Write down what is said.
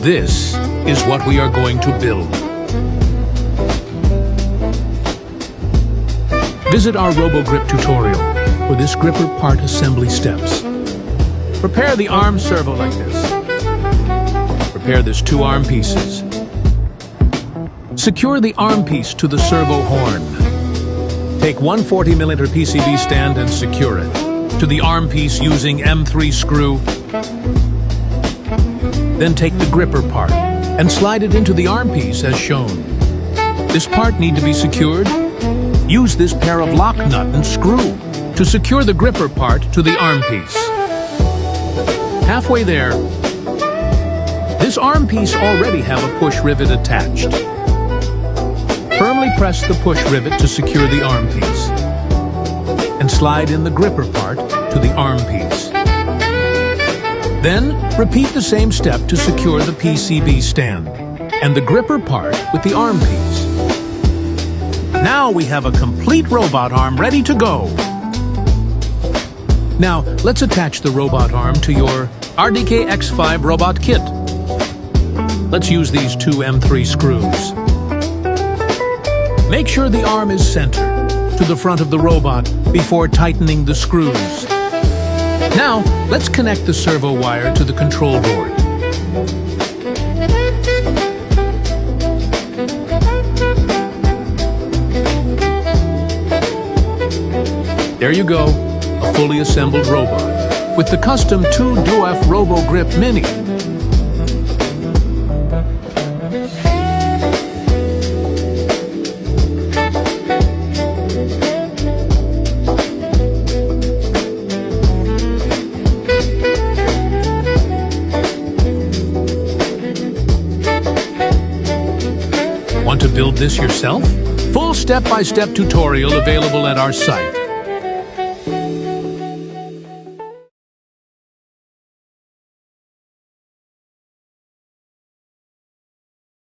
This is what we are going to build. Visit our Robo Grip tutorial for this gripper part assembly steps. Prepare the arm servo like this. Prepare this 2 arm pieces. Secure the arm piece to the servo horn. Take one 40mm PCB stand and secure it to the arm piece using M3 screw. Then take the gripper part and slide it into the arm piece as shown. This part needs to be secured. Use this pair of lock nut and screw to secure the gripper part to the arm piece. Halfway there, this arm piece already have a push rivet attached. Firmly press the push rivet to secure the arm piece and slide in the gripper part to the arm piece. Then, repeat the same step to secure the PCB stand and the gripper part with the arm piece. Now we have a complete robot arm ready to go. Now, let's attach the robot arm to your RDK X5 Robot Kit. Let's use these 2 M3 screws. Make sure the arm is centered to the front of the robot before tightening the screws. Now, let's connect the servo wire to the control board. There you go, a fully assembled robot with the custom 2DoF Robo Grip Mini. Want to build this yourself? Full step-by-step tutorial available at our site.